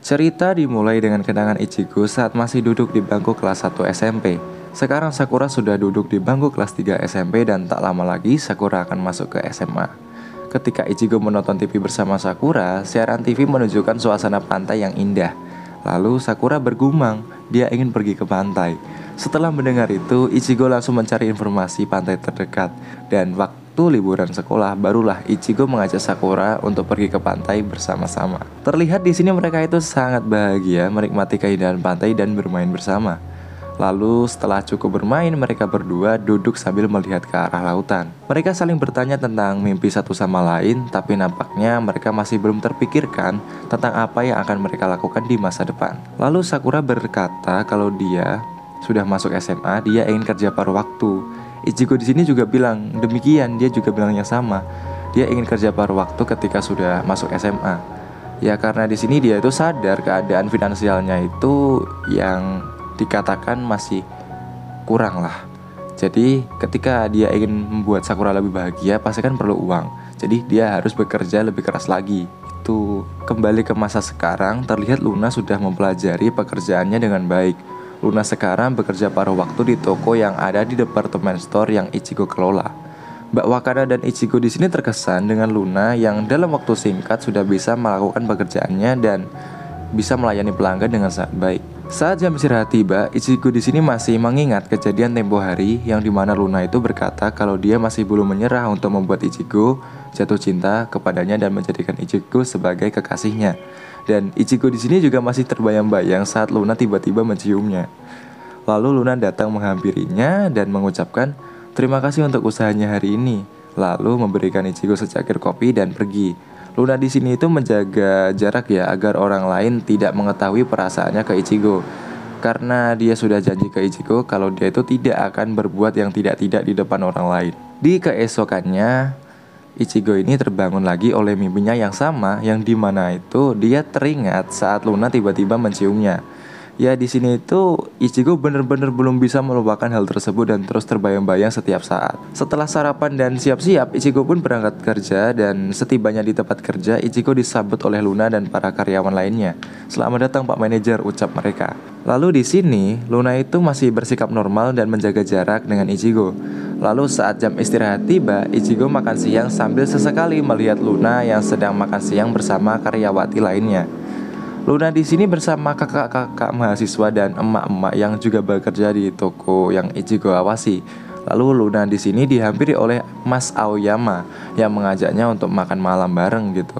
Cerita dimulai dengan kenangan Ichigo saat masih duduk di bangku kelas 1 SMP. Sekarang Sakura sudah duduk di bangku kelas 3 SMP dan tak lama lagi Sakura akan masuk ke SMA. Ketika Ichigo menonton TV bersama Sakura, siaran TV menunjukkan suasana pantai yang indah. Lalu Sakura bergumam, dia ingin pergi ke pantai. Setelah mendengar itu, Ichigo langsung mencari informasi pantai terdekat. Dan waktu liburan sekolah, barulah Ichigo mengajak Sakura untuk pergi ke pantai bersama-sama. Terlihat di sini mereka itu sangat bahagia menikmati keindahan pantai dan bermain bersama. Lalu setelah cukup bermain, mereka berdua duduk sambil melihat ke arah lautan. Mereka saling bertanya tentang mimpi satu sama lain, tapi nampaknya mereka masih belum terpikirkan tentang apa yang akan mereka lakukan di masa depan. Lalu Sakura berkata kalau dia sudah masuk SMA, dia ingin kerja paruh waktu. Ichigo di sini juga bilang demikian, dia juga bilang yang sama. Dia ingin kerja paruh waktu ketika sudah masuk SMA. Ya karena di sini dia itu sadar keadaan finansialnya itu yang dikatakan masih kurang lah. Jadi ketika dia ingin membuat Sakura lebih bahagia, pasti kan perlu uang. Jadi dia harus bekerja lebih keras lagi. Itu kembali ke masa sekarang, terlihat Luna sudah mempelajari pekerjaannya dengan baik. Luna sekarang bekerja paruh waktu di toko yang ada di departemen store yang Ichigo kelola. Mbak Wakana dan Ichigo di sini terkesan dengan Luna yang dalam waktu singkat sudah bisa melakukan pekerjaannya dan bisa melayani pelanggan dengan sangat baik. Saat jam istirahat tiba, Ichigo di sini masih mengingat kejadian tempo hari yang dimana Luna itu berkata kalau dia masih belum menyerah untuk membuat Ichigo jatuh cinta kepadanya dan menjadikan Ichigo sebagai kekasihnya. Dan Ichigo di sini juga masih terbayang-bayang saat Luna tiba-tiba menciumnya. Lalu Luna datang menghampirinya dan mengucapkan terima kasih untuk usahanya hari ini. Lalu memberikan Ichigo secangkir kopi dan pergi. Luna di sini itu menjaga jarak ya agar orang lain tidak mengetahui perasaannya ke Ichigo. Karena dia sudah janji ke Ichigo kalau dia itu tidak akan berbuat yang tidak-tidak di depan orang lain. Di keesokannya, Ichigo ini terbangun lagi oleh mimpinya yang sama, yang dimana itu dia teringat saat Luna tiba-tiba menciumnya. Ya di sini itu Ichigo benar-benar belum bisa melupakan hal tersebut dan terus terbayang-bayang setiap saat. Setelah sarapan dan siap-siap, Ichigo pun berangkat kerja dan setibanya di tempat kerja, Ichigo disambut oleh Luna dan para karyawan lainnya. Selamat datang Pak Manajer, ucap mereka. Lalu di sini Luna itu masih bersikap normal dan menjaga jarak dengan Ichigo. Lalu saat jam istirahat tiba, Ichigo makan siang sambil sesekali melihat Luna yang sedang makan siang bersama karyawati lainnya. Luna di sini bersama kakak-kakak mahasiswa dan emak-emak yang juga bekerja di toko yang Ichigo awasi. Lalu Luna di sini dihampiri oleh Mas Aoyama yang mengajaknya untuk makan malam bareng gitu.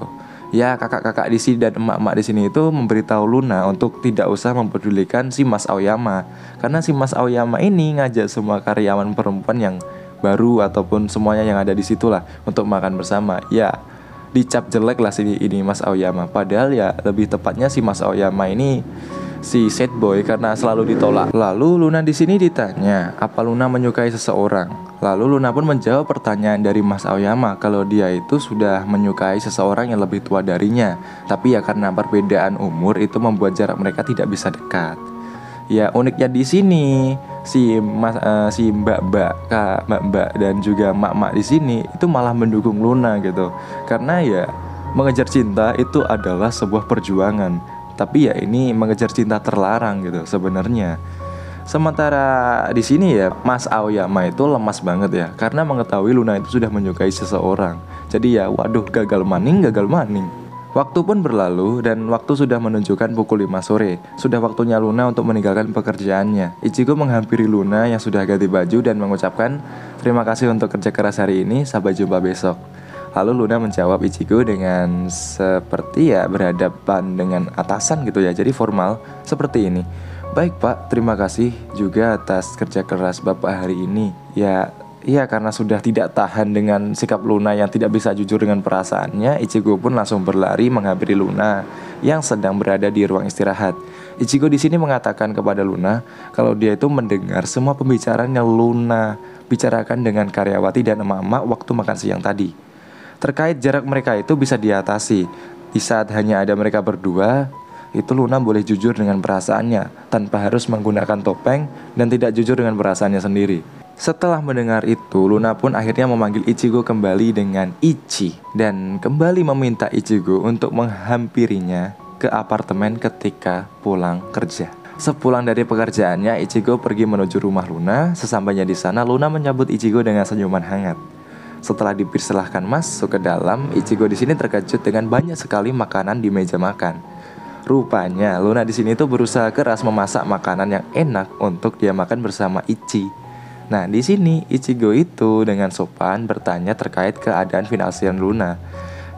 Ya kakak-kakak di sini dan emak-emak di sini itu memberitahu Luna untuk tidak usah mempedulikan si Mas Aoyama, karena si Mas Aoyama ini ngajak semua karyawan perempuan yang baru ataupun semuanya yang ada di situ lah untuk makan bersama. Ya dicap jelek lah ini Mas Aoyama. Padahal ya lebih tepatnya si Mas Aoyama ini si sad boy karena selalu ditolak. Lalu Luna di sini ditanya apa Luna menyukai seseorang. Lalu Luna pun menjawab pertanyaan dari Mas Aoyama kalau dia itu sudah menyukai seseorang yang lebih tua darinya. Tapi ya karena perbedaan umur itu membuat jarak mereka tidak bisa dekat. Ya uniknya di sini si mbak-mbak dan juga mak-mak di sini itu malah mendukung Luna gitu. Karena ya mengejar cinta itu adalah sebuah perjuangan. Tapi ya ini mengejar cinta terlarang gitu sebenarnya. Sementara di sini ya Mas Aoyama itu lemas banget ya karena mengetahui Luna itu sudah menyukai seseorang. Jadi ya waduh gagal maning. Waktu pun berlalu dan waktu sudah menunjukkan pukul 5 sore. Sudah waktunya Luna untuk meninggalkan pekerjaannya. Ichigo menghampiri Luna yang sudah ganti baju dan mengucapkan terima kasih untuk kerja keras hari ini, sampai jumpa besok. Lalu Luna menjawab Ichigo dengan seperti ya berhadapan dengan atasan gitu ya. Jadi formal seperti ini. Baik Pak, terima kasih juga atas kerja keras Bapak hari ini. Iya karena sudah tidak tahan dengan sikap Luna yang tidak bisa jujur dengan perasaannya, Ichigo pun langsung berlari menghampiri Luna yang sedang berada di ruang istirahat. Ichigo di sini mengatakan kepada Luna kalau dia itu mendengar semua pembicaraan yang Luna bicarakan dengan karyawati dan emak-emak waktu makan siang tadi. Terkait jarak mereka itu bisa diatasi. Di saat hanya ada mereka berdua, itu Luna boleh jujur dengan perasaannya tanpa harus menggunakan topeng dan tidak jujur dengan perasaannya sendiri. Setelah mendengar itu, Luna pun akhirnya memanggil Ichigo kembali dengan Ichi dan kembali meminta Ichigo untuk menghampirinya ke apartemen ketika pulang kerja. Sepulang dari pekerjaannya, Ichigo pergi menuju rumah Luna. Sesampainya di sana, Luna menyambut Ichigo dengan senyuman hangat. Setelah dipersilahkan masuk ke dalam, Ichigo di sini terkejut dengan banyak sekali makanan di meja makan. Rupanya Luna di sini tuh berusaha keras memasak makanan yang enak untuk dia makan bersama Ichi. Nah, di sini Ichigo itu dengan sopan bertanya terkait keadaan finansial Luna.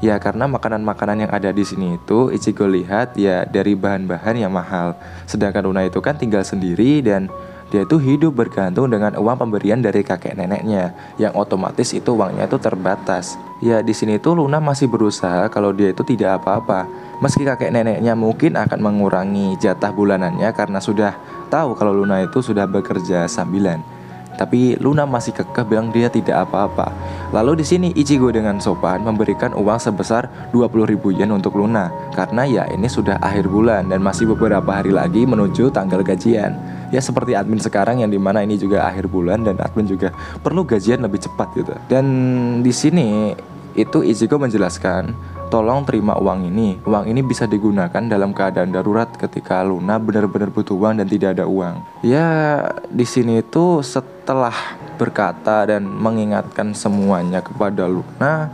Ya, karena makanan-makanan yang ada di sini itu Ichigo lihat ya dari bahan-bahan yang mahal. Sedangkan Luna itu kan tinggal sendiri dan dia itu hidup bergantung dengan uang pemberian dari kakek neneknya, yang otomatis itu uangnya itu terbatas. Ya, di sini tuh Luna masih berusaha kalau dia itu tidak apa-apa. Meski kakek neneknya mungkin akan mengurangi jatah bulanannya karena sudah tahu kalau Luna itu sudah bekerja sambilan. Tapi Luna masih kekeh bilang dia tidak apa-apa. Lalu di sini Ichigo dengan sopan memberikan uang sebesar 20.000 yen untuk Luna karena ya ini sudah akhir bulan dan masih beberapa hari lagi menuju tanggal gajian. Ya seperti admin sekarang yang dimana ini juga akhir bulan dan admin juga perlu gajian lebih cepat gitu. Dan di sini itu Ichigo menjelaskan, tolong terima uang ini. Uang ini bisa digunakan dalam keadaan darurat ketika Luna benar-benar butuh uang dan tidak ada uang. Ya, di sini itu setelah berkata dan mengingatkan semuanya kepada Luna,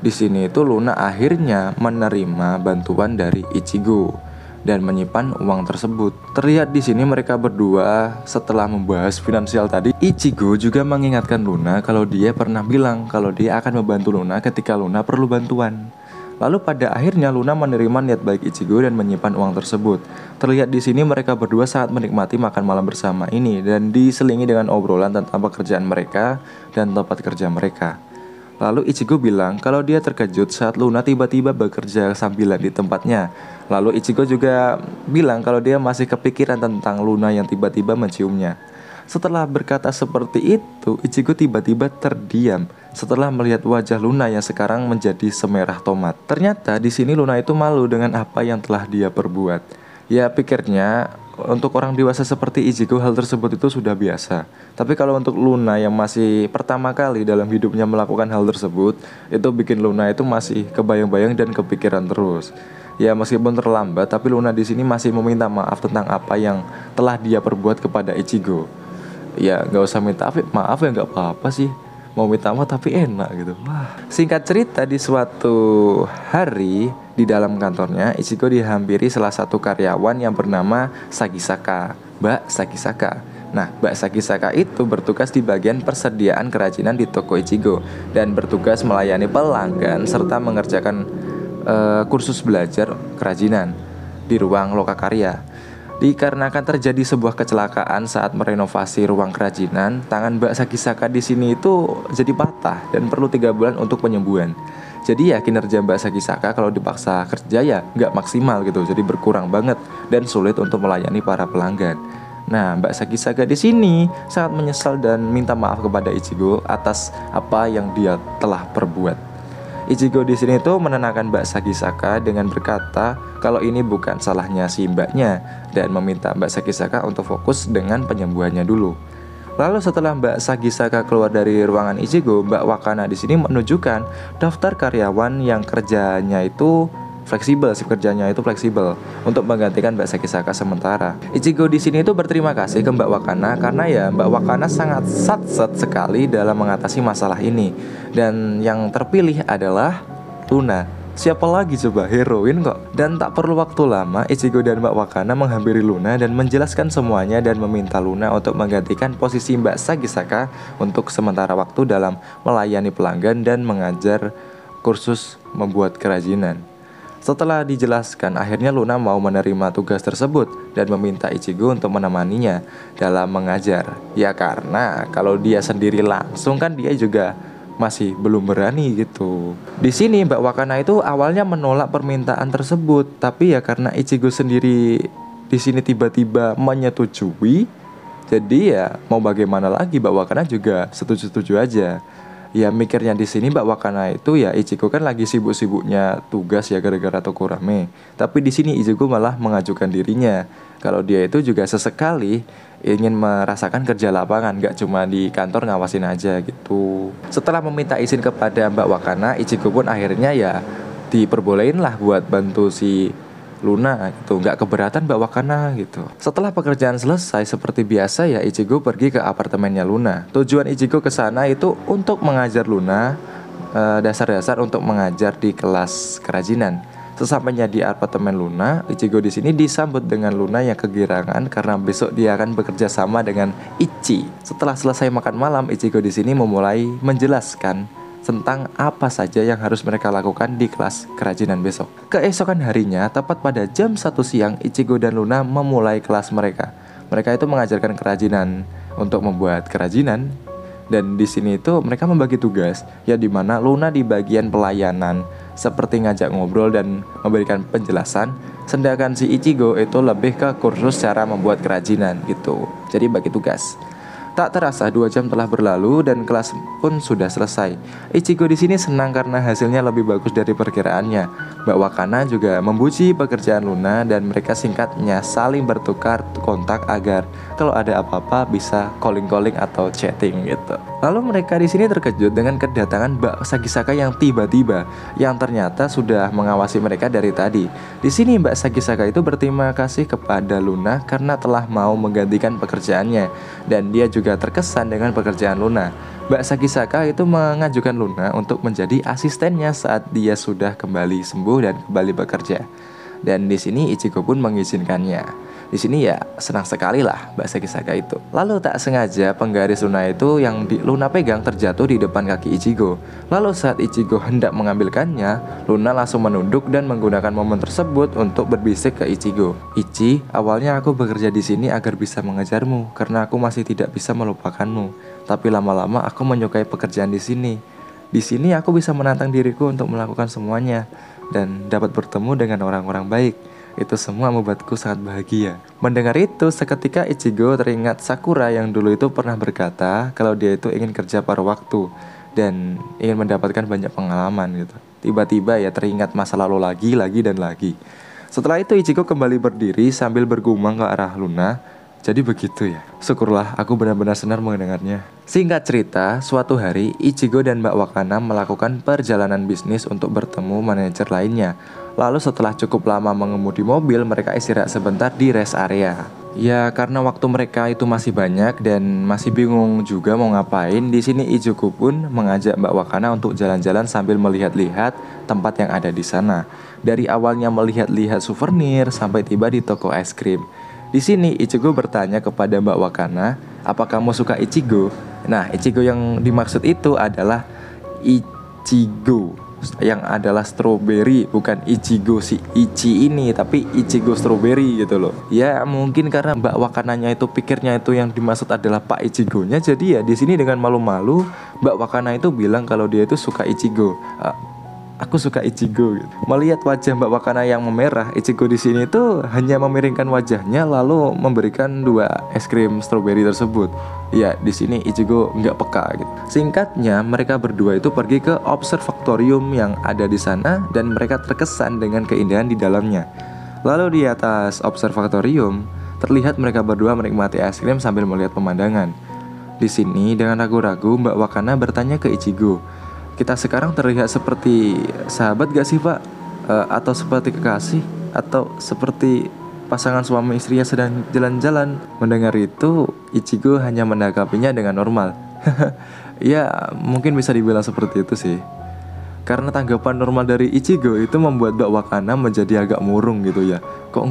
di sini itu Luna akhirnya menerima bantuan dari Ichigo dan menyimpan uang tersebut. Terlihat di sini mereka berdua setelah membahas finansial tadi, Ichigo juga mengingatkan Luna kalau dia pernah bilang kalau dia akan membantu Luna ketika Luna perlu bantuan. Lalu pada akhirnya Luna menerima niat baik Ichigo dan menyimpan uang tersebut. Terlihat di sini mereka berdua saat menikmati makan malam bersama ini dan diselingi dengan obrolan tentang pekerjaan mereka dan tempat kerja mereka. Lalu Ichigo bilang kalau dia terkejut saat Luna tiba-tiba bekerja sambilan di tempatnya. Lalu Ichigo juga bilang kalau dia masih kepikiran tentang Luna yang tiba-tiba menciumnya. Setelah berkata seperti itu, Ichigo tiba-tiba terdiam setelah melihat wajah Luna yang sekarang menjadi semerah tomat. Ternyata di sini Luna itu malu dengan apa yang telah dia perbuat. Ya pikirnya untuk orang dewasa seperti Ichigo hal tersebut itu sudah biasa. Tapi kalau untuk Luna yang masih pertama kali dalam hidupnya melakukan hal tersebut, itu bikin Luna itu masih kebayang-bayang dan kepikiran terus. Ya meskipun terlambat, tapi Luna di sini masih meminta maaf tentang apa yang telah dia perbuat kepada Ichigo. Ya nggak usah minta maaf ya nggak apa-apa sih. Mau minta maaf tapi enak gitu. Wah. Singkat cerita, di suatu hari di dalam kantornya, Ichigo dihampiri salah satu karyawan yang bernama Sagisaka, Mbak Sagisaka. Nah, Mbak Sagisaka itu bertugas di bagian persediaan kerajinan di toko Ichigo dan bertugas melayani pelanggan serta mengerjakan kursus belajar kerajinan di ruang lokakarya. Dikarenakan terjadi sebuah kecelakaan saat merenovasi ruang kerajinan, tangan Mbak Sagisaka di sini itu jadi patah dan perlu 3 bulan untuk penyembuhan. Jadi ya kinerja Mbak Sagisaka kalau dipaksa kerja ya nggak maksimal gitu, jadi berkurang banget dan sulit untuk melayani para pelanggan. Nah, Mbak Sagisaka di sini sangat menyesal dan minta maaf kepada Ichigo atas apa yang dia telah perbuat. Ichigo di sini tuh menenangkan Mbak Sagisaka dengan berkata kalau ini bukan salahnya si mbaknya dan meminta Mbak Sagisaka untuk fokus dengan penyembuhannya dulu. Lalu setelah Mbak Sagisaka keluar dari ruangan Ichigo, Mbak Wakana di sini menunjukkan daftar karyawan yang kerjanya itu fleksibel, shift kerjanya itu fleksibel untuk menggantikan Mbak Sagisaka sementara. Ichigo di sini itu berterima kasih ke Mbak Wakana karena ya Mbak Wakana sangat satset sekali dalam mengatasi masalah ini. Dan yang terpilih adalah Luna. Siapa lagi coba, heroin kok. Dan tak perlu waktu lama, Ichigo dan Mbak Wakana menghampiri Luna dan menjelaskan semuanya dan meminta Luna untuk menggantikan posisi Mbak Sagisaka untuk sementara waktu dalam melayani pelanggan dan mengajar kursus membuat kerajinan. Setelah dijelaskan, akhirnya Luna mau menerima tugas tersebut dan meminta Ichigo untuk menemaninya dalam mengajar. Ya karena kalau dia sendiri langsung kan dia juga masih belum berani gitu. Di sini Mbak Wakana itu awalnya menolak permintaan tersebut, tapi ya karena Ichigo sendiri di sini tiba-tiba menyetujui, jadi ya mau bagaimana lagi Mbak Wakana juga setuju-setuju aja. Ya mikirnya di sini Mbak Wakana itu ya Ichigo kan lagi sibuk-sibuknya tugas ya gara-gara toko rame. Tapi di sini Ichigo malah mengajukan dirinya kalau dia itu juga sesekali ingin merasakan kerja lapangan, gak cuma di kantor ngawasin aja gitu. Setelah meminta izin kepada Mbak Wakana, Ichigo pun akhirnya ya diperbolehin lah buat bantu si Luna gitu, nggak keberatan Mbak Wakana gitu. Setelah pekerjaan selesai seperti biasa ya Ichigo pergi ke apartemennya Luna. Tujuan Ichigo ke sana itu untuk mengajar Luna dasar-dasar untuk mengajar di kelas kerajinan. Sesampainya di apartemen Luna, Ichigo di sini disambut dengan Luna yang kegirangan karena besok dia akan bekerja sama dengan Ichi. Setelah selesai makan malam, Ichigo di sini memulai menjelaskan tentang apa saja yang harus mereka lakukan di kelas kerajinan besok. Keesokan harinya, tepat pada jam 1 siang, Ichigo dan Luna memulai kelas mereka. Mereka itu mengajarkan kerajinan untuk membuat kerajinan. Dan di sini itu mereka membagi tugas, ya di mana Luna di bagian pelayanan, seperti ngajak ngobrol dan memberikan penjelasan. Sedangkan si Ichigo itu lebih ke kursus cara membuat kerajinan gitu. Jadi bagi tugas. Tak terasa 2 jam telah berlalu dan kelas pun sudah selesai. Ichigo di sini senang karena hasilnya lebih bagus dari perkiraannya. Mbak Wakana juga memuji pekerjaan Luna dan mereka singkatnya saling bertukar kontak agar kalau ada apa-apa bisa calling-calling atau chatting gitu. Lalu mereka di sini terkejut dengan kedatangan Mbak Sagisaka yang tiba-tiba, yang ternyata sudah mengawasi mereka dari tadi. Di sini Mbak Sagisaka itu berterima kasih kepada Luna karena telah mau menggantikan pekerjaannya dan dia juga terkesan dengan pekerjaan Luna. Mbak Sagisaka itu mengajukan Luna untuk menjadi asistennya saat dia sudah kembali sembuh dan kembali bekerja. Dan di sini Ichigo pun mengizinkannya. Di sini ya senang sekali lah Mbak Sagisaka itu. Lalu tak sengaja penggaris Luna itu yang Luna pegang terjatuh di depan kaki Ichigo. Lalu saat Ichigo hendak mengambilkannya, Luna langsung menunduk dan menggunakan momen tersebut untuk berbisik ke Ichigo. Ichi, awalnya aku bekerja di sini agar bisa mengejarmu karena aku masih tidak bisa melupakanmu. Tapi lama-lama aku menyukai pekerjaan di sini. Di sini aku bisa menantang diriku untuk melakukan semuanya dan dapat bertemu dengan orang-orang baik. Itu semua membuatku sangat bahagia. Mendengar itu, seketika Ichigo teringat Sakura yang dulu itu pernah berkata kalau dia itu ingin kerja paruh waktu dan ingin mendapatkan banyak pengalaman gitu. Tiba-tiba ya teringat masa lalu lagi dan lagi. Setelah itu Ichigo kembali berdiri sambil bergumam ke arah Luna. Jadi begitu ya. Syukurlah aku benar-benar senang mendengarnya. Singkat cerita, suatu hari Ichigo dan Mbak Wakana melakukan perjalanan bisnis untuk bertemu manajer lainnya. Lalu setelah cukup lama mengemudi mobil, mereka istirahat sebentar di rest area. Ya karena waktu mereka itu masih banyak dan masih bingung juga mau ngapain. Di sini Ichigo pun mengajak Mbak Wakana untuk jalan-jalan sambil melihat-lihat tempat yang ada di sana. Dari awalnya melihat-lihat souvenir sampai tiba di toko es krim. Di sini Ichigo bertanya kepada Mbak Wakana, "Apa kamu suka Ichigo?" Nah, Ichigo yang dimaksud itu adalah Ichigo yang adalah strawberry, bukan Ichigo si Ichi ini, tapi Ichigo strawberry gitu loh. Ya mungkin karena Mbak Wakananya itu pikirnya itu yang dimaksud adalah Pak Ichigo-nya, jadi ya di sini dengan malu-malu Mbak Wakana itu bilang kalau dia itu suka Ichigo. Aku suka Ichigo gitu. Melihat wajah Mbak Wakana yang memerah, Ichigo di sini tuh hanya memiringkan wajahnya lalu memberikan 2 es krim strawberry tersebut. Ya, di sini Ichigo nggak peka gitu. Singkatnya, mereka berdua itu pergi ke observatorium yang ada di sana dan mereka terkesan dengan keindahan di dalamnya. Lalu di atas observatorium, terlihat mereka berdua menikmati es krim sambil melihat pemandangan. Di sini dengan ragu-ragu Mbak Wakana bertanya ke Ichigo, "Kita sekarang terlihat seperti sahabat gak sih Pak? Atau seperti kekasih? Atau seperti pasangan suami istri yang sedang jalan-jalan?" Mendengar itu, Ichigo hanya menanggapinya dengan normal. Ya mungkin bisa dibilang seperti itu sih. Karena tanggapan normal dari Ichigo itu membuat Mbak Wakana menjadi agak murung gitu ya. Kok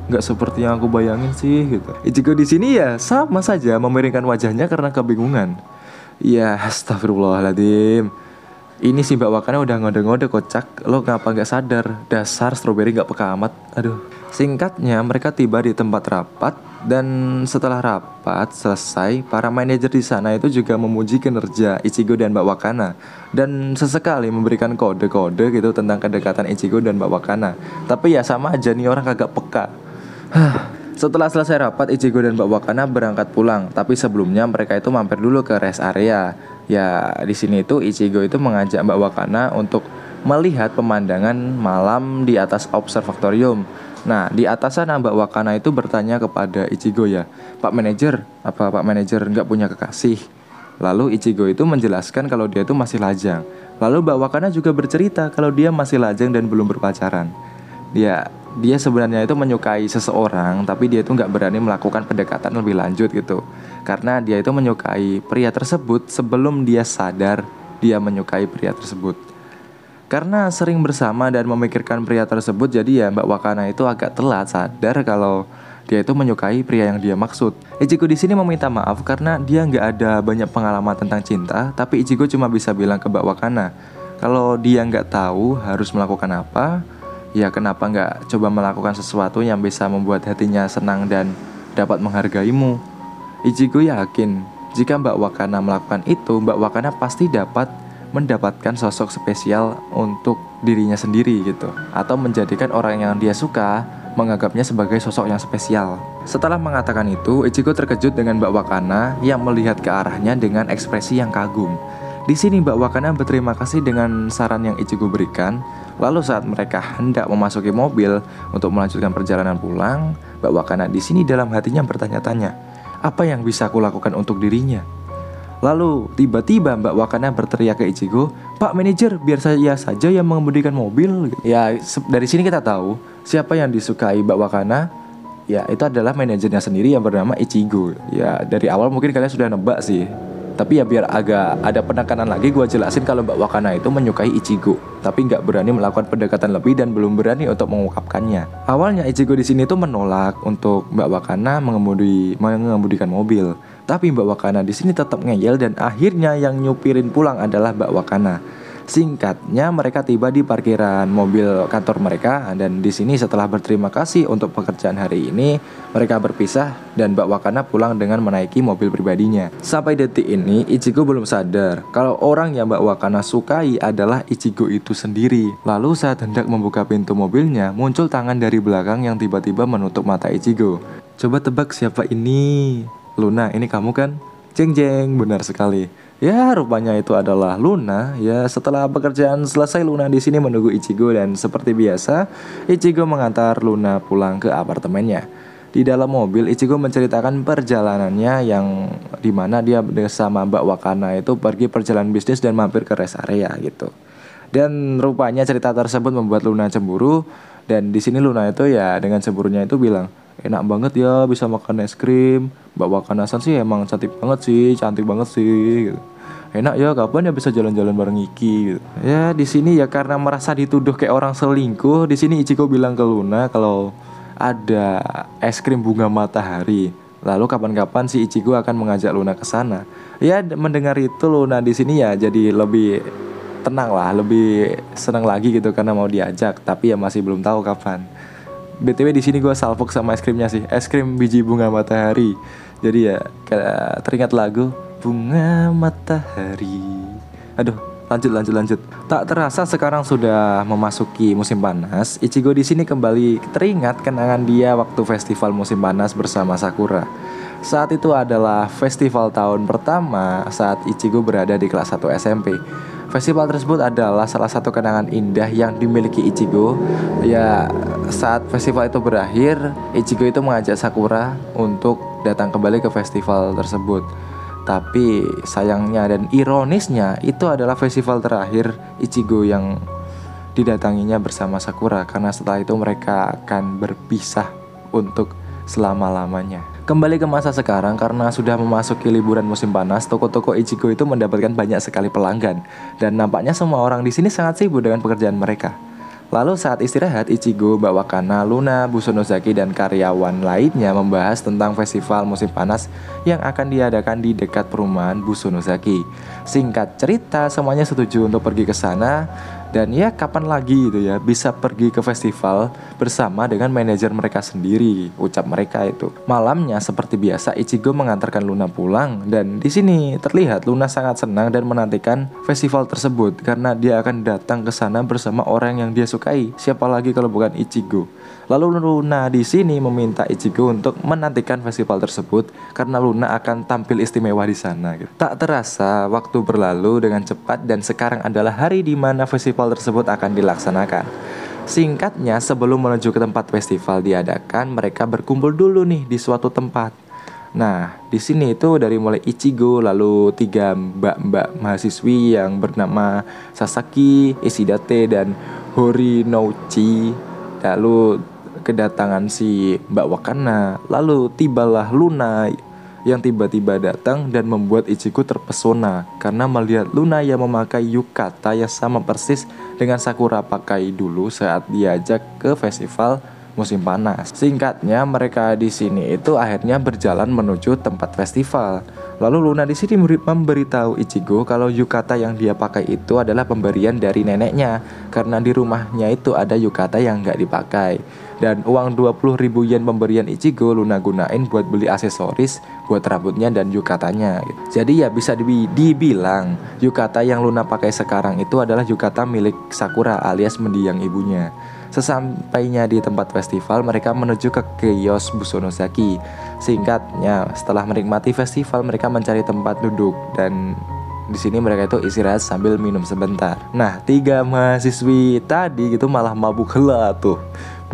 nggak seperti yang aku bayangin sih gitu. Ichigo di sini ya sama saja memiringkan wajahnya karena kebingungan. Ya astagfirullahaladzim. Ini si Mbak Wakana udah ngode-ngode kocak. Lo ngapa gak sadar? Dasar strawberry gak peka amat. Aduh. Singkatnya mereka tiba di tempat rapat. Dan setelah rapat selesai, para manajer di sana itu juga memuji kinerja Ichigo dan Mbak Wakana. Dan sesekali memberikan kode-kode gitu tentang kedekatan Ichigo dan Mbak Wakana. Tapi ya sama aja nih orang kagak peka. Setelah selesai rapat, Ichigo dan Mbak Wakana berangkat pulang. Tapi sebelumnya mereka itu mampir dulu ke rest area. Ya, di sini itu Ichigo itu mengajak Mbak Wakana untuk melihat pemandangan malam di atas observatorium. Nah, di atas sana Mbak Wakana itu bertanya kepada Ichigo ya, Pak Manajer, apa Pak Manajer nggak punya kekasih? Lalu Ichigo itu menjelaskan kalau dia itu masih lajang. Lalu Mbak Wakana juga bercerita kalau dia masih lajang dan belum berpacaran. Dia sebenarnya itu menyukai seseorang, tapi dia itu nggak berani melakukan pendekatan lebih lanjut gitu. Karena dia itu menyukai pria tersebut sebelum dia sadar dia menyukai pria tersebut. Karena sering bersama dan memikirkan pria tersebut, jadi ya Mbak Wakana itu agak telat sadar kalau dia itu menyukai pria yang dia maksud. Ichigo di sini meminta maaf karena dia nggak ada banyak pengalaman tentang cinta, tapi Ichigo cuma bisa bilang ke Mbak Wakana kalau dia nggak tahu harus melakukan apa, ya kenapa nggak coba melakukan sesuatu yang bisa membuat hatinya senang dan dapat menghargaimu. Ichigo yakin jika Mbak Wakana melakukan itu, Mbak Wakana pasti dapat mendapatkan sosok spesial untuk dirinya sendiri gitu, atau menjadikan orang yang dia suka menganggapnya sebagai sosok yang spesial. Setelah mengatakan itu, Ichigo terkejut dengan Mbak Wakana yang melihat ke arahnya dengan ekspresi yang kagum. Di sini Mbak Wakana berterima kasih dengan saran yang Ichigo berikan. Lalu saat mereka hendak memasuki mobil untuk melanjutkan perjalanan pulang, Mbak Wakana di sini dalam hatinya bertanya-tanya, apa yang bisa aku lakukan untuk dirinya? Lalu tiba-tiba Mbak Wakana berteriak ke Ichigo, Pak Manajer, biar saya saja yang mengemudikan mobil. Ya, dari sini kita tahu siapa yang disukai Mbak Wakana. Ya, itu adalah manajernya sendiri yang bernama Ichigo. Ya, dari awal mungkin kalian sudah nebak sih. Tapi ya biar agak ada penekanan lagi, gue jelasin kalau Mbak Wakana itu menyukai Ichigo, tapi nggak berani melakukan pendekatan lebih dan belum berani untuk mengungkapkannya. Awalnya Ichigo di sini tuh menolak untuk Mbak Wakana mengemudikan mobil. Tapi Mbak Wakana di sini tetap ngeyel dan akhirnya yang nyupirin pulang adalah Mbak Wakana. Singkatnya mereka tiba di parkiran mobil kantor mereka dan di sini setelah berterima kasih untuk pekerjaan hari ini, mereka berpisah dan Mbak Wakana pulang dengan menaiki mobil pribadinya. Sampai detik ini Ichigo belum sadar kalau orang yang Mbak Wakana sukai adalah Ichigo itu sendiri. Lalu saat hendak membuka pintu mobilnya, muncul tangan dari belakang yang tiba-tiba menutup mata Ichigo. Coba tebak siapa ini? Luna, ini kamu kan? Jeng jeng, benar sekali. Ya, rupanya itu adalah Luna. Ya, setelah pekerjaan selesai, Luna di sini menunggu Ichigo dan seperti biasa, Ichigo mengantar Luna pulang ke apartemennya. Di dalam mobil, Ichigo menceritakan perjalanannya yang dimana dia bersama Mbak Wakana itu pergi perjalanan bisnis dan mampir ke rest area gitu. Dan rupanya cerita tersebut membuat Luna cemburu. Dan di sini Luna itu ya dengan cemburunya itu bilang, enak banget ya bisa makan es krim. Mbak Wakana-san sih emang cantik banget sih gitu. Enak ya kapan ya bisa jalan-jalan bareng Iki gitu. Ya di sini ya karena merasa dituduh kayak orang selingkuh, di sini Ichigo bilang ke Luna kalau ada es krim bunga matahari. Lalu kapan-kapan si Ichigo akan mengajak Luna ke sana. Ya mendengar itu Luna di sini ya jadi lebih tenang lah, lebih senang lagi gitu karena mau diajak, tapi ya masih belum tahu kapan. BTW di sini gue salfok sama es krimnya sih, es krim biji bunga matahari. Jadi ya teringat lagu bunga matahari. Aduh, lanjut. Tak terasa sekarang sudah memasuki musim panas. Ichigo di sini kembali teringat kenangan dia waktu festival musim panas bersama Sakura. Saat itu adalah festival tahun pertama saat Ichigo berada di kelas 1 SMP. Festival tersebut adalah salah satu kenangan indah yang dimiliki Ichigo. Ya, saat festival itu berakhir, Ichigo itu mengajak Sakura untuk datang kembali ke festival tersebut. Tapi sayangnya dan ironisnya itu adalah festival terakhir Ichigo yang didatanginya bersama Sakura, karena setelah itu mereka akan berpisah untuk selama-lamanya. Kembali ke masa sekarang, karena sudah memasuki liburan musim panas, toko-toko Ichigo itu mendapatkan banyak sekali pelanggan dan nampaknya semua orang di sini sangat sibuk dengan pekerjaan mereka. Lalu saat istirahat, Ichigo, Mbak Wakana, Luna, Busonozaki dan karyawan lainnya membahas tentang festival musim panas yang akan diadakan di dekat perumahan Busonozaki. Singkat cerita, semuanya setuju untuk pergi ke sana. Dan ya kapan lagi gitu ya bisa pergi ke festival bersama dengan manajer mereka sendiri, ucap mereka itu. Malamnya seperti biasa Ichigo mengantarkan Luna pulang dan di sini terlihat Luna sangat senang dan menantikan festival tersebut karena dia akan datang ke sana bersama orang yang dia sukai. Siapa lagi kalau bukan Ichigo. Lalu Luna di sini meminta Ichigo untuk menantikan festival tersebut karena Luna akan tampil istimewa di sana gitu. Tak terasa waktu berlalu dengan cepat dan sekarang adalah hari di mana festival tersebut akan dilaksanakan. Singkatnya, sebelum menuju ke tempat festival diadakan, mereka berkumpul dulu nih di suatu tempat. Nah, di sini itu dari mulai Ichigo, lalu 3 mbak-mbak mahasiswi yang bernama Sasaki, Ishidate, dan Horinouchi. Lalu kedatangan si Mbak Wakana, lalu tibalah Luna yang tiba-tiba datang dan membuat Ichigo terpesona karena melihat Luna yang memakai yukata yang sama persis dengan Sakura pakai dulu saat diajak ke festival musim panas. Singkatnya, mereka di sini itu akhirnya berjalan menuju tempat festival. Lalu Luna di sini memberitahu Ichigo kalau yukata yang dia pakai itu adalah pemberian dari neneknya karena di rumahnya itu ada yukata yang nggak dipakai. Dan uang 20.000 yen pemberian Ichigo Luna gunain buat beli aksesoris buat rambutnya dan yukatanya gitu. Jadi ya bisa dibilang yukata yang Luna pakai sekarang itu adalah yukata milik Sakura alias mendiang ibunya. Sesampainya di tempat festival, mereka menuju ke kios Busonosaki. Singkatnya, setelah menikmati festival, mereka mencari tempat duduk dan di sini mereka itu istirahat sambil minum sebentar. Nah, 3 mahasiswi tadi gitu malah mabuk hela tuh,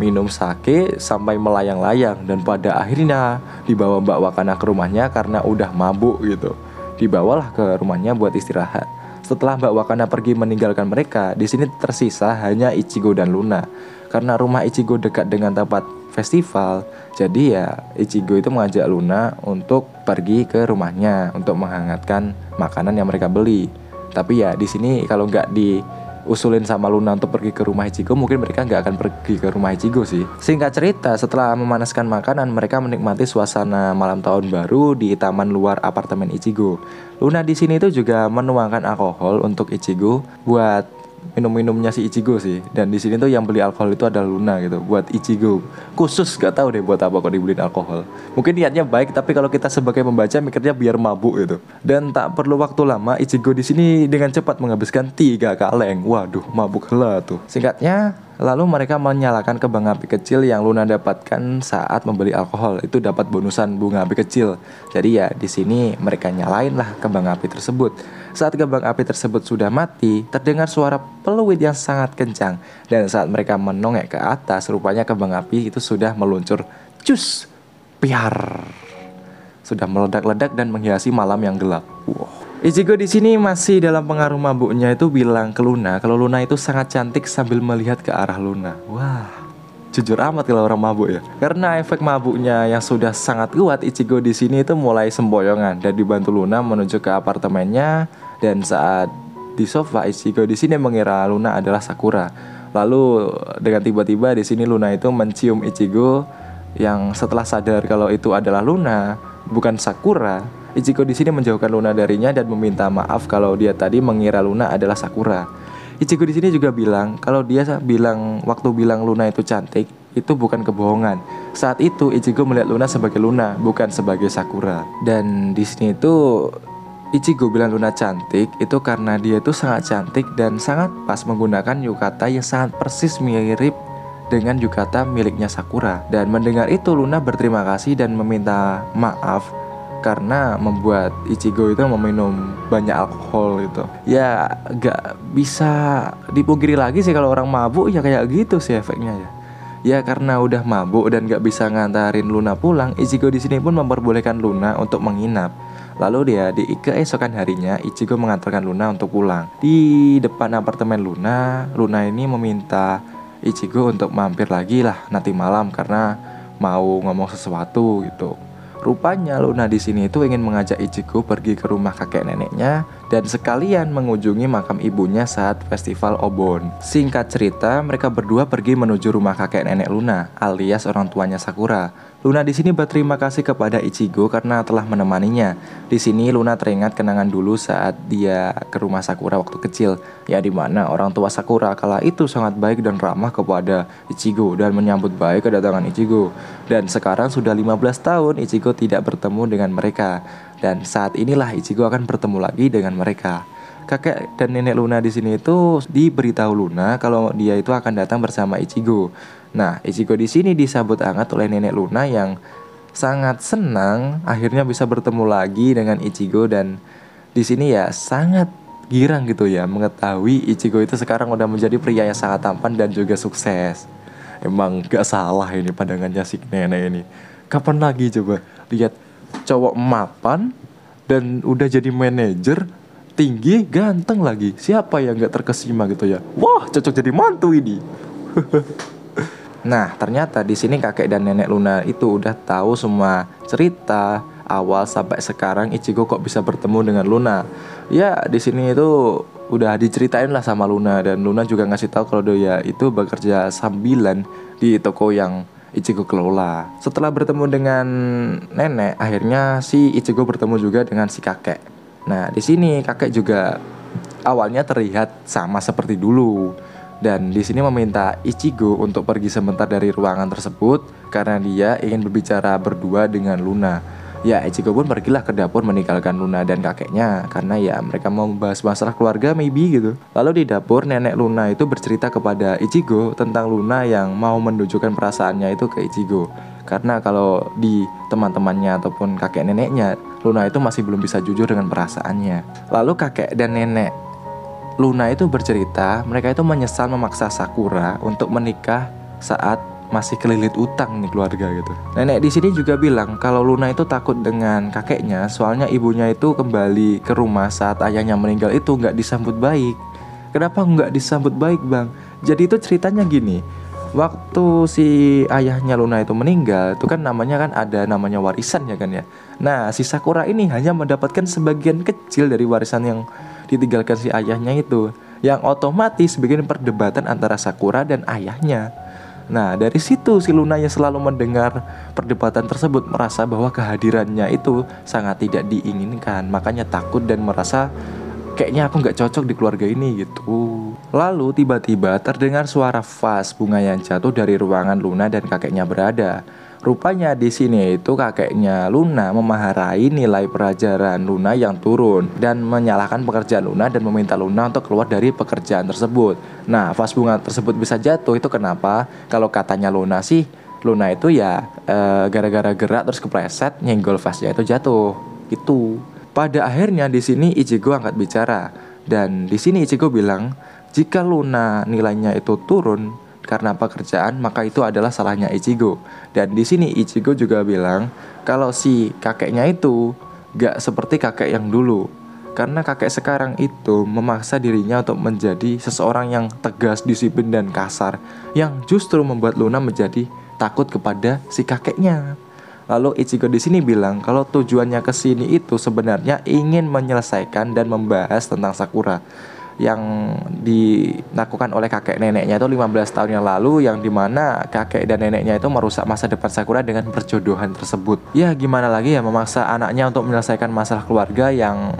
minum sake sampai melayang-layang dan pada akhirnya dibawa Mbak Wakana ke rumahnya karena udah mabuk gitu. Dibawalah ke rumahnya buat istirahat. Setelah Mbak Wakana pergi meninggalkan mereka, di sini tersisa hanya Ichigo dan Luna. Karena rumah Ichigo dekat dengan tempat festival, jadi ya Ichigo itu mengajak Luna untuk pergi ke rumahnya untuk menghangatkan makanan yang mereka beli. Tapi ya di sini kalau nggak diusulin sama Luna untuk pergi ke rumah Ichigo, mungkin mereka nggak akan pergi ke rumah Ichigo sih. Singkat cerita, setelah memanaskan makanan, mereka menikmati suasana malam tahun baru di taman luar apartemen Ichigo. Luna di sini itu juga menuangkan alkohol untuk Ichigo buat minum-minumnya si Ichigo sih. Dan di sini tuh yang beli alkohol itu adalah Luna gitu buat Ichigo. Khusus gak tahu deh buat apa kok dibeliin alkohol. Mungkin niatnya baik tapi kalau kita sebagai pembaca mikirnya biar mabuk gitu. Dan tak perlu waktu lama Ichigo di sini dengan cepat menghabiskan 3 kaleng. Waduh, mabuk hela tuh. Singkatnya, lalu mereka menyalakan kembang api kecil yang Luna dapatkan saat membeli alkohol. Itu dapat bonusan bunga api kecil. Jadi ya di sini mereka nyalain lah kembang api tersebut. Saat kembang api tersebut sudah mati, terdengar suara peluit yang sangat kencang. Dan saat mereka menongek ke atas, rupanya kembang api itu sudah meluncur. Cus, piar. Sudah meledak-ledak dan menghiasi malam yang gelap. Wow. Ichigo di sini masih dalam pengaruh mabuknya itu bilang ke Luna kalau Luna itu sangat cantik sambil melihat ke arah Luna. Wah, jujur amat kalau orang mabuk ya. Karena efek mabuknya yang sudah sangat kuat, Ichigo di sini itu mulai semboyongan dan dibantu Luna menuju ke apartemennya. Dan saat di sofa, Ichigo di sini mengira Luna adalah Sakura. Lalu dengan tiba-tiba di sini Luna itu mencium Ichigo yang setelah sadar kalau itu adalah Luna, bukan Sakura. Ichigo di sini menjauhkan Luna darinya dan meminta maaf kalau dia tadi mengira Luna adalah Sakura. Ichigo di sini juga bilang kalau dia waktu bilang Luna itu cantik itu bukan kebohongan. Saat itu Ichigo melihat Luna sebagai Luna, bukan sebagai Sakura. Dan di sini itu Ichigo bilang Luna cantik itu karena dia itu sangat cantik dan sangat pas menggunakan yukata yang sangat persis mirip dengan yukata miliknya Sakura. Dan mendengar itu Luna berterima kasih dan meminta maaf karena membuat Ichigo itu meminum banyak alkohol gitu. Ya gak bisa dipungkiri lagi sih kalau orang mabuk ya kayak gitu sih efeknya ya. Ya karena udah mabuk dan gak bisa ngantarin Luna pulang, Ichigo di sini pun memperbolehkan Luna untuk menginap. Lalu dia di keesokan harinya Ichigo mengantarkan Luna untuk pulang. Di depan apartemen Luna, Luna ini meminta Ichigo untuk mampir lagi lah nanti malam karena mau ngomong sesuatu gitu. Rupanya Luna di sini itu ingin mengajak Ichigo pergi ke rumah kakek neneknya dan sekalian mengunjungi makam ibunya saat festival Obon. Singkat cerita, mereka berdua pergi menuju rumah kakek nenek Luna, alias orang tuanya Sakura. Luna di sini berterima kasih kepada Ichigo karena telah menemaninya. Di sini Luna teringat kenangan dulu saat dia ke rumah Sakura waktu kecil, ya di mana orang tua Sakura kala itu sangat baik dan ramah kepada Ichigo dan menyambut baik kedatangan Ichigo. Dan sekarang sudah 15 tahun Ichigo tidak bertemu dengan mereka. Dan saat inilah Ichigo akan bertemu lagi dengan mereka. kakek dan nenek Luna di sini itu diberitahu Luna kalau dia itu akan datang bersama Ichigo. Nah, Ichigo di sini disambut hangat oleh nenek Luna yang sangat senang akhirnya bisa bertemu lagi dengan Ichigo, dan di sini ya sangat girang gitu ya mengetahui Ichigo itu sekarang udah menjadi pria yang sangat tampan dan juga sukses. Emang gak salah ini pandangannya si nenek ini. Kapan lagi coba lihat cowok mapan dan udah jadi manajer, tinggi, ganteng lagi. Siapa yang gak terkesima gitu ya? Wah, cocok jadi mantu ini. Nah, ternyata di sini kakek dan nenek Luna itu udah tahu semua cerita awal sampai sekarang Ichigo kok bisa bertemu dengan Luna. Ya, di sini itu udah diceritain lah sama Luna, dan Luna juga ngasih tahu kalau dia itu bekerja sambilan di toko yang Ichigo kelola. Setelah bertemu dengan nenek, akhirnya si Ichigo bertemu juga dengan si kakek. Nah, di sini kakek juga awalnya terlihat sama seperti dulu, dan di sini meminta Ichigo untuk pergi sebentar dari ruangan tersebut karena dia ingin berbicara berdua dengan Luna. Ya, Ichigo pun pergilah ke dapur meninggalkan Luna dan kakeknya karena ya mereka mau membahas masalah keluarga maybe gitu. Lalu di dapur nenek Luna itu bercerita kepada Ichigo tentang Luna yang mau menunjukkan perasaannya itu ke Ichigo. Karena kalau di teman-temannya ataupun kakek neneknya, Luna itu masih belum bisa jujur dengan perasaannya. Lalu kakek dan nenek Luna itu bercerita mereka itu menyesal memaksa Sakura untuk menikah saat masih kelilit utang nih keluarga gitu. Nenek di sini juga bilang kalau Luna itu takut dengan kakeknya, soalnya ibunya itu kembali ke rumah saat ayahnya meninggal itu nggak disambut baik. Kenapa nggak disambut baik, Bang? Jadi itu ceritanya gini. Waktu si ayahnya Luna itu meninggal, itu kan ada namanya warisan ya kan ya. Nah, si Sakura ini hanya mendapatkan sebagian kecil dari warisan yang ditinggalkan si ayahnya itu, yang otomatis bikin perdebatan antara Sakura dan ayahnya. Nah, dari situ si Luna yang selalu mendengar perdebatan tersebut merasa bahwa kehadirannya itu sangat tidak diinginkan, makanya takut dan merasa kayaknya aku gak cocok di keluarga ini gitu. Lalu tiba-tiba terdengar suara vas bunga yang jatuh dari ruangan Luna dan kakeknya berada. Rupanya di sini itu kakeknya Luna memarahi nilai pelajaran Luna yang turun dan menyalahkan pekerjaan Luna dan meminta Luna untuk keluar dari pekerjaan tersebut. Nah, vas bunga tersebut bisa jatuh itu kenapa? Kalau katanya Luna sih, Luna itu ya gara-gara gerak terus kepleset nyenggol vasnya itu jatuh. Gitu. Pada akhirnya di sini Ichigo angkat bicara, dan di sini Ichigo bilang jika Luna nilainya itu turun karena pekerjaan, maka itu adalah salahnya Ichigo. Dan di sini Ichigo juga bilang kalau si kakeknya itu gak seperti kakek yang dulu, karena kakek sekarang itu memaksa dirinya untuk menjadi seseorang yang tegas, disiplin dan kasar, yang justru membuat Luna menjadi takut kepada si kakeknya. Lalu Ichigo di sini bilang kalau tujuannya ke sini itu sebenarnya ingin menyelesaikan dan membahas tentang Sakura yang dilakukan oleh kakek neneknya itu 15 tahun yang lalu, yang dimana kakek dan neneknya itu merusak masa depan Sakura dengan perjodohan tersebut. Ya gimana lagi ya, memaksa anaknya untuk menyelesaikan masalah keluarga yang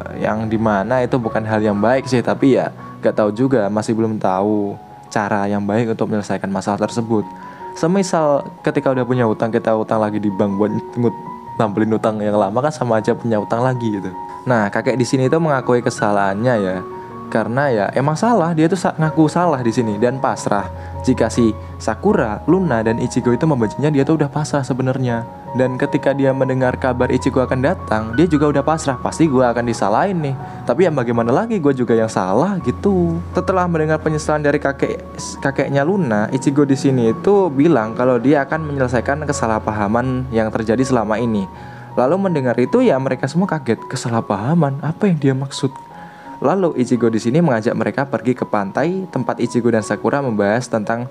dimana itu bukan hal yang baik sih, tapi ya gak tahu juga, masih belum tahu cara yang baik untuk menyelesaikan masalah tersebut. Semisal ketika udah punya utang, kita utang lagi di bank buat nampilin utang yang lama, kan sama aja punya utang lagi gitu. Nah, kakek di sini itu mengakui kesalahannya ya. Karena ya emang salah, dia tuh ngaku salah di sini dan pasrah. Jika si Sakura, Luna dan Ichigo itu membencinya, dia tuh udah pasrah sebenarnya. Dan ketika dia mendengar kabar Ichigo akan datang, dia juga udah pasrah, pasti gue akan disalahin nih. Tapi ya bagaimana lagi, gue juga yang salah gitu. Setelah mendengar penyesalan dari kakeknya Luna, Ichigo di sini itu bilang kalau dia akan menyelesaikan kesalahpahaman yang terjadi selama ini. Lalu mendengar itu ya mereka semua kaget, kesalahpahaman apa yang dia maksud? Lalu Ichigo di sini mengajak mereka pergi ke pantai tempat Ichigo dan Sakura membahas tentang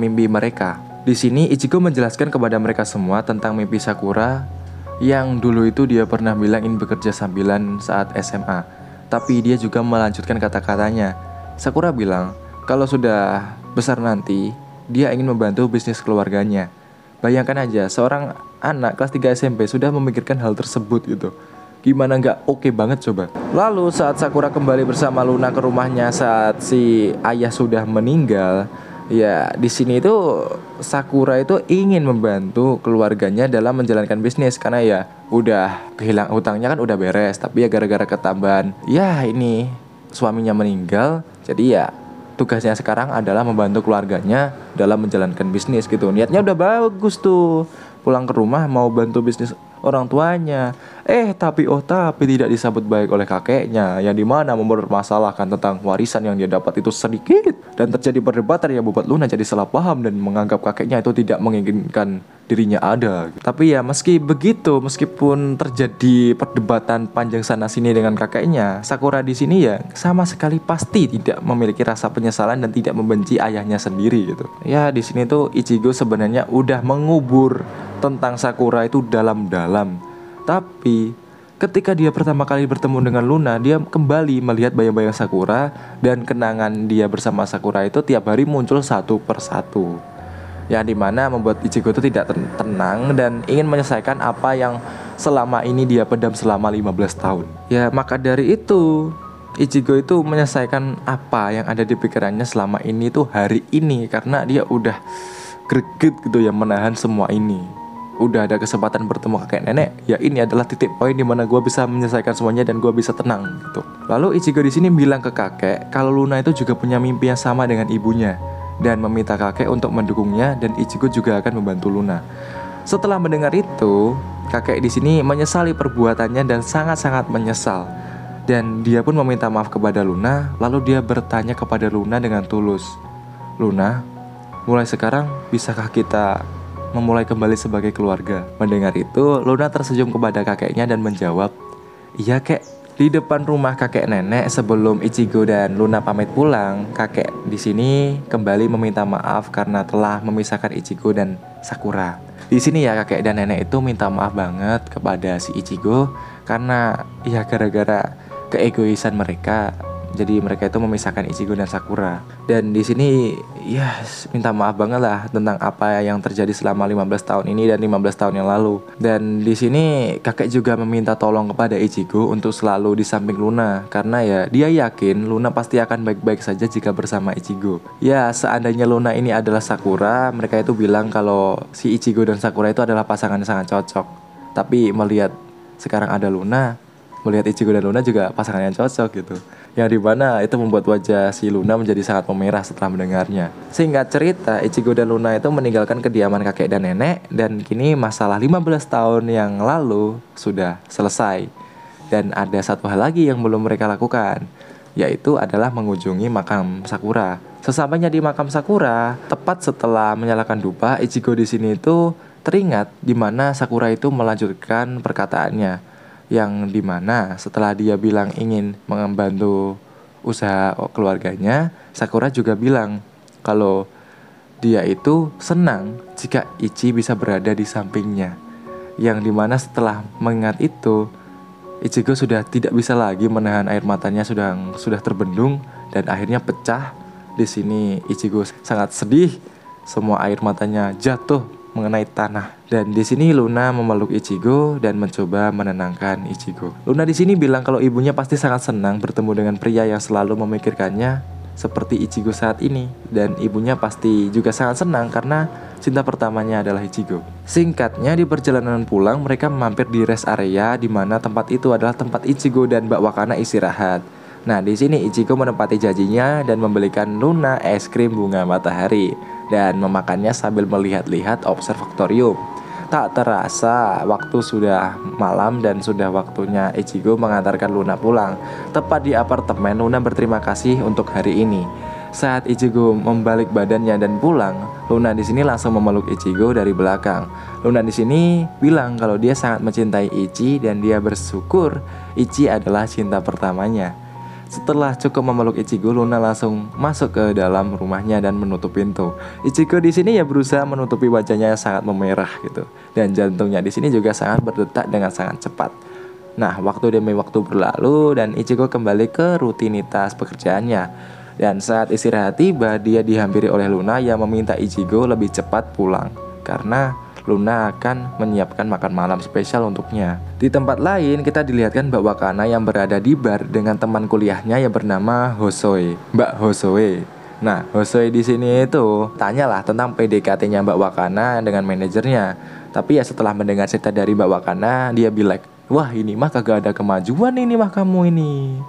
mimpi mereka. Di sini Ichigo menjelaskan kepada mereka semua tentang mimpi Sakura yang dulu itu dia pernah bilang ingin bekerja sambilan saat SMA. Tapi dia juga melanjutkan kata-katanya. Sakura bilang kalau sudah besar nanti dia ingin membantu bisnis keluarganya. Bayangkan aja seorang anak kelas 3 SMP sudah memikirkan hal tersebut gitu. Gimana nggak oke banget coba. Lalu saat Sakura kembali bersama Luna ke rumahnya saat si ayah sudah meninggal, ya di sini itu Sakura itu ingin membantu keluarganya dalam menjalankan bisnis karena ya udah kehilangan hutangnya kan udah beres, tapi ya gara-gara ketambahan ya ini suaminya meninggal, jadi ya tugasnya sekarang adalah membantu keluarganya dalam menjalankan bisnis gitu. Niatnya udah bagus tuh, pulang ke rumah mau bantu bisnis orang tuanya. Tapi tidak disambut baik oleh kakeknya, yang dimana mempermasalahkan tentang warisan yang dia dapat itu sedikit. Dan terjadi perdebatan yang membuat Luna jadi salah paham dan menganggap kakeknya itu tidak menginginkan dirinya ada. Tapi ya meski begitu, meskipun terjadi perdebatan panjang sana sini dengan kakeknya, Sakura di sini ya sama sekali pasti tidak memiliki rasa penyesalan dan tidak membenci ayahnya sendiri gitu. Ya di sini tuh Ichigo sebenarnya udah mengubur tentang Sakura itu dalam-dalam. Tapi ketika dia pertama kali bertemu dengan Luna, dia kembali melihat bayang-bayang Sakura, dan kenangan dia bersama Sakura itu tiap hari muncul satu persatu. Yang dimana membuat Ichigo itu tidak tenang dan ingin menyelesaikan apa yang selama ini dia pendam selama 15 tahun. Ya maka dari itu Ichigo itu menyelesaikan apa yang ada di pikirannya selama ini tuh hari ini, karena dia udah greget gitu ya menahan semua ini. Udah ada kesempatan bertemu kakek nenek, ya ini adalah titik poin dimana gue bisa menyelesaikan semuanya dan gue bisa tenang gitu. Lalu Ichigo di sini bilang ke kakek kalau Luna itu juga punya mimpi yang sama dengan ibunya dan meminta kakek untuk mendukungnya, dan Ichigo juga akan membantu Luna. Setelah mendengar itu, kakek di sini menyesali perbuatannya dan sangat-sangat menyesal. Dan dia pun meminta maaf kepada Luna, lalu dia bertanya kepada Luna dengan tulus, "Luna, mulai sekarang bisakah kita memulai kembali sebagai keluarga?" Mendengar itu, Luna tersenyum kepada kakeknya dan menjawab, "Iya kek." Di depan rumah kakek nenek sebelum Ichigo dan Luna pamit pulang, kakek di sini kembali meminta maaf karena telah memisahkan Ichigo dan Sakura. Di sini ya kakek dan nenek itu minta maaf banget kepada si Ichigo karena ya gara-gara keegoisan mereka. Jadi mereka itu memisahkan Ichigo dan Sakura. Dan di sini ya minta maaf banget lah tentang apa yang terjadi selama 15 tahun ini dan 15 tahun yang lalu. Dan di sini kakek juga meminta tolong kepada Ichigo untuk selalu di samping Luna, karena ya dia yakin Luna pasti akan baik-baik saja jika bersama Ichigo. Ya seandainya Luna ini adalah Sakura, mereka itu bilang kalau si Ichigo dan Sakura itu adalah pasangan yang sangat cocok. Tapi melihat sekarang ada Luna, melihat Ichigo dan Luna juga pasangan yang cocok gitu. Yang dimana itu membuat wajah si Luna menjadi sangat memerah setelah mendengarnya. Singkat cerita, Ichigo dan Luna itu meninggalkan kediaman kakek dan nenek, dan kini masalah 15 tahun yang lalu sudah selesai. Dan ada satu hal lagi yang belum mereka lakukan, yaitu adalah mengunjungi makam Sakura. Sesampainya di makam Sakura, tepat setelah menyalakan dupa, Ichigo di sini itu teringat di mana Sakura itu melanjutkan perkataannya, yang dimana setelah dia bilang ingin membantu usaha keluarganya, Sakura juga bilang kalau dia itu senang jika Ichi bisa berada di sampingnya. Yang dimana setelah mengingat itu, Ichigo sudah tidak bisa lagi menahan air matanya, sudah terbendung dan akhirnya pecah. Di sini Ichigo sangat sedih, semua air matanya jatuh mengenai tanah. Dan di sini Luna memeluk Ichigo dan mencoba menenangkan Ichigo. Luna di sini bilang kalau ibunya pasti sangat senang bertemu dengan pria yang selalu memikirkannya seperti Ichigo saat ini, dan ibunya pasti juga sangat senang karena cinta pertamanya adalah Ichigo. Singkatnya, di perjalanan pulang mereka mampir di rest area di mana tempat itu adalah tempat Ichigo dan Mbak Wakana istirahat. Nah, di sini Ichigo menepati janjinya dan membelikan Luna es krim bunga matahari dan memakannya sambil melihat-lihat observatorium. Tak terasa waktu sudah malam dan sudah waktunya Ichigo mengantarkan Luna pulang. Tepat di apartemen, Luna berterima kasih untuk hari ini. Saat Ichigo membalik badannya dan pulang, Luna di sini langsung memeluk Ichigo dari belakang. Luna di sini bilang kalau dia sangat mencintai Ichi dan dia bersyukur Ichi adalah cinta pertamanya. Setelah cukup memeluk Ichigo, Luna langsung masuk ke dalam rumahnya dan menutup pintu. Ichigo di sini ya berusaha menutupi wajahnya yang sangat memerah gitu, dan jantungnya di sini juga sangat berdetak dengan sangat cepat. Nah, waktu demi waktu berlalu dan Ichigo kembali ke rutinitas pekerjaannya. Dan saat istirahat tiba, dia dihampiri oleh Luna yang meminta Ichigo lebih cepat pulang karena Luna akan menyiapkan makan malam spesial untuknya. Di tempat lain, kita dilihatkan Mbak Wakana yang berada di bar dengan teman kuliahnya yang bernama Hosoe, Mbak Hosoe. Nah, Hosoe di sini itu tanyalah tentang PDKT-nya Mbak Wakana dengan manajernya. Tapi ya setelah mendengar cerita dari Mbak Wakana, dia bilang, "Wah, ini mah kagak ada kemajuan ini mah kamu ini."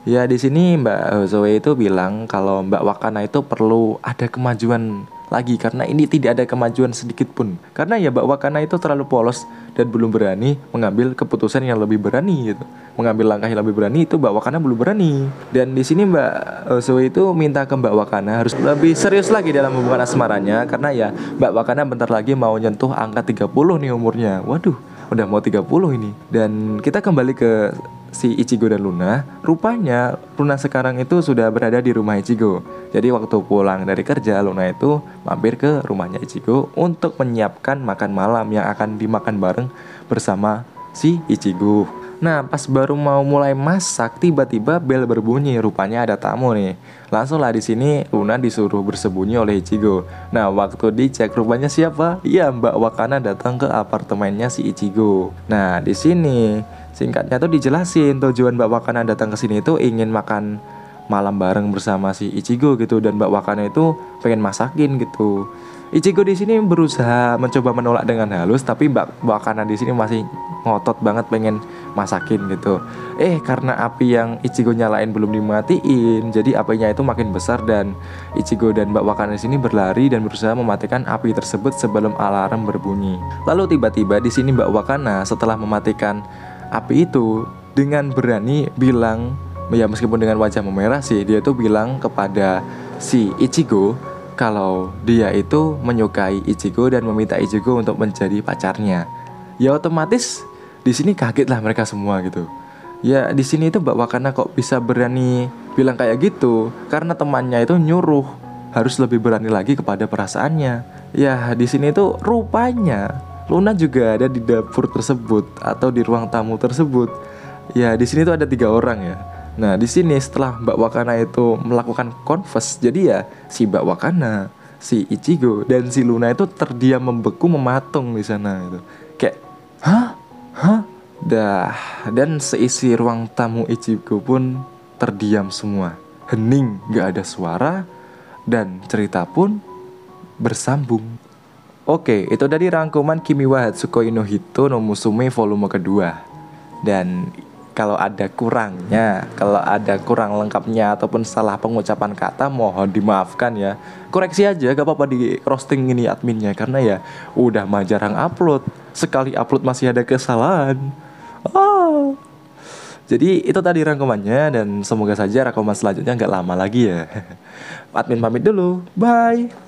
Ya di sini Mbak Zoe itu bilang kalau Mbak Wakana itu perlu ada kemajuan lagi karena ini tidak ada kemajuan sedikit pun. Karena ya Mbak Wakana itu terlalu polos dan belum berani mengambil keputusan yang lebih berani gitu. Mengambil langkah yang lebih berani itu Mbak Wakana belum berani. Dan di sini Mbak Zoe itu minta ke Mbak Wakana harus lebih serius lagi dalam hubungan asmaranya karena ya Mbak Wakana bentar lagi mau nyentuh angka 30 nih umurnya. Waduh, udah mau 30 ini. Dan kita kembali ke si Ichigo dan Luna. Rupanya Luna sekarang itu sudah berada di rumah Ichigo. Jadi waktu pulang dari kerja, Luna itu mampir ke rumahnya Ichigo untuk menyiapkan makan malam yang akan dimakan bareng bersama si Ichigo. Nah, pas baru mau mulai masak, tiba-tiba bel berbunyi. Rupanya ada tamu nih. Langsung lah di sini Luna disuruh bersembunyi oleh Ichigo. Nah, waktu dicek rupanya siapa? Iya, Mbak Wakana datang ke apartemennya si Ichigo. Nah, di sini singkatnya tuh dijelasin tujuan Mbak Wakana datang ke sini itu ingin makan malam bareng bersama si Ichigo gitu, dan Mbak Wakana itu pengen masakin gitu. Ichigo di sini berusaha mencoba menolak dengan halus, tapi Mbak Wakana di sini masih ngotot banget pengen masakin gitu. Karena api yang Ichigo nyalain belum dimatiin, jadi apinya itu makin besar dan Ichigo dan Mbak Wakana di sini berlari dan berusaha mematikan api tersebut sebelum alarm berbunyi. Lalu tiba-tiba di sini Mbak Wakana setelah mematikan api itu dengan berani bilang, ya meskipun dengan wajah memerah sih, dia tuh bilang kepada si Ichigo kalau dia itu menyukai Ichigo dan meminta Ichigo untuk menjadi pacarnya. Ya otomatis di sini kaget lah mereka semua gitu. Ya di sini itu Mbak Wakana kok bisa berani bilang kayak gitu karena temannya itu nyuruh harus lebih berani lagi kepada perasaannya. Ya di sini itu rupanya Luna juga ada di dapur tersebut atau di ruang tamu tersebut. Ya di sini tuh ada 3 orang ya. Nah di sini setelah Mbak Wakana itu melakukan confess, jadi ya si Mbak Wakana, si Ichigo dan si Luna itu terdiam membeku mematung di sana gitu. Kayak hah? Dan seisi ruang tamu Ichigo pun terdiam semua. Hening, gak ada suara dan cerita pun bersambung. Oke, itu tadi rangkuman Kimi wa Hatsukoi no Hito no Musume volume kedua. Dan kalau ada kurang lengkapnya ataupun salah pengucapan kata, mohon dimaafkan ya. Koreksi aja, gak apa-apa di roasting ini adminnya, karena ya udah mah jarang upload. Sekali upload masih ada kesalahan. Jadi itu tadi rangkumannya, dan semoga saja rangkuman selanjutnya gak lama lagi ya. Admin pamit dulu, bye.